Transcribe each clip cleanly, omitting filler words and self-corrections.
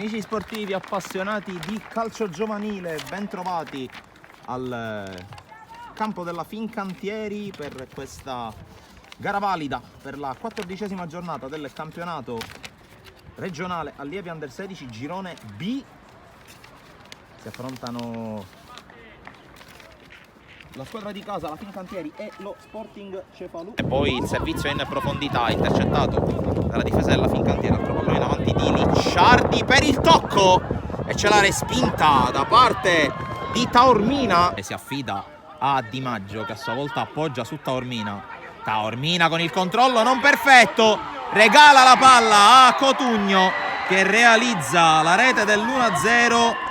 Amici sportivi appassionati di calcio giovanile, ben trovati al campo della Fincantieri per questa gara valida per la 14ª giornata del campionato regionale allievi under 16 girone B. Si affrontano la squadra di casa, la Fincantieri, e lo Sporting Cefalù. E poi il servizio in profondità intercettato dalla difesa della Fincantieri. Altro pallone in avanti di Licciardi per il tocco e c'è la respinta da parte di Taormina e si affida a Di Maggio, che a sua volta appoggia su Taormina. Taormina con il controllo non perfetto regala la palla a Cotugno, che realizza la rete dell'1-0.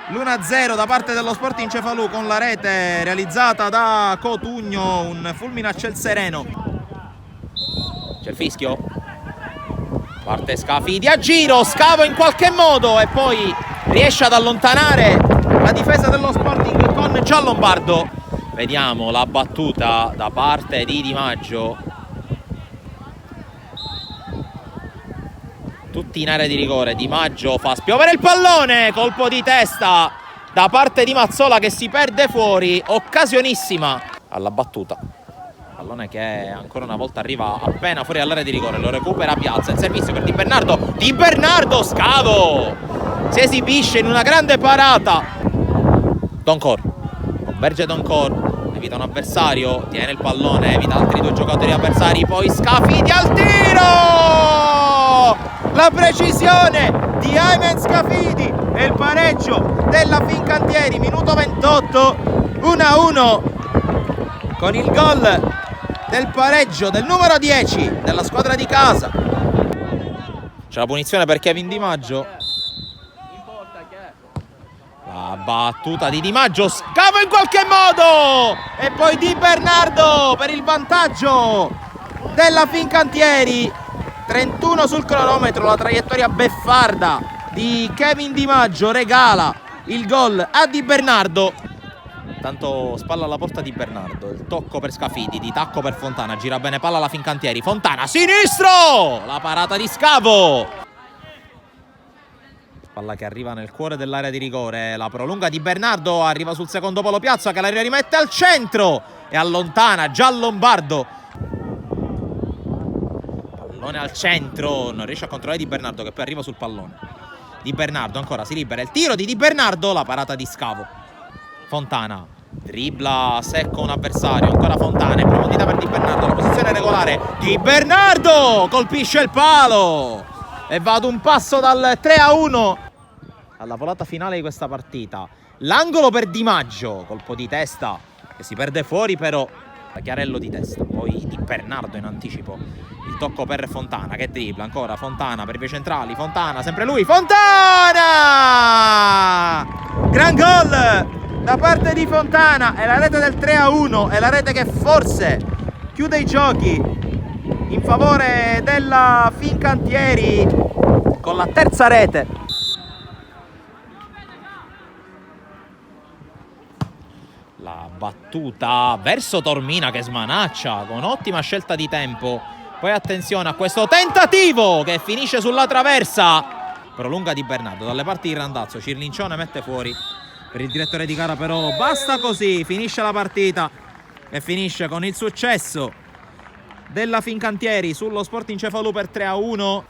L'1-0 da parte dello Sporting Cefalù con la rete realizzata da Cotugno, un fulmine a ciel sereno. C'è il fischio, parte Scafidi a giro, Scavo in qualche modo e poi riesce ad allontanare la difesa dello Sporting con Giallombardo. Vediamo la battuta da parte di Di Maggio. Tutti in area di rigore. Di Maggio fa spiovere il pallone, colpo di testa da parte di Mazzola che si perde fuori, occasionissima alla battuta. Pallone che ancora una volta arriva appena fuori dall'area di rigore, lo recupera Piazza, il servizio per Di Bernardo. Di Bernardo, Scavo si esibisce in una grande parata. Doncor, converge Doncor, evita un avversario, tiene il pallone, evita altri due giocatori avversari, poi Scafidi al tiro! La precisione di Aymen Scafidi e il pareggio della Fincantieri, minuto 28, 1-1 con il gol del pareggio del numero 10 della squadra di casa. C'è la punizione per Kevin Di Maggio. La battuta di Di Maggio, Scavo in qualche modo e poi Di Bernardo per il vantaggio della Fincantieri. 31 sul cronometro, la traiettoria beffarda di Kevin Di Maggio regala il gol a Di Bernardo. Tanto spalla alla porta Di Bernardo, il tocco per Scafidi, di tacco per Fontana, gira bene palla alla Fincantieri, Fontana sinistro, la parata di Scavo. Palla che arriva nel cuore dell'area di rigore, la prolunga Di Bernardo, arriva sul secondo palo Piazza che la rimette al centro e allontana Giallombardo. Pallone al centro, non riesce a controllare Di Bernardo che poi arriva sul pallone. Di Bernardo ancora si libera, il tiro di Di Bernardo, la parata di Scavo. Fontana dribbla secco un avversario, ancora Fontana in profondità per Di Bernardo, la posizione regolare. Di Bernardo colpisce il palo e va ad un passo dal 3-1 alla volata finale di questa partita. L'angolo per Di Maggio, colpo di testa che si perde fuori però, chiarello di testa, poi Di Bernardo in anticipo, il tocco per Fontana che dribbla, ancora Fontana per i vie centrali, Fontana, sempre lui, Fontana! Gran gol da parte di Fontana, è la rete del 3-1, è la rete che forse chiude i giochi in favore della Fincantieri con la terza rete. La battuta verso Taormina che smanaccia con ottima scelta di tempo. Poi attenzione a questo tentativo che finisce sulla traversa. Prolunga Di Bernardo dalle parti di Randazzo. Cirlincione mette fuori per il direttore di gara, però basta così. Finisce la partita e finisce con il successo della Fincantieri sullo Sporting Cefalù per 3-1.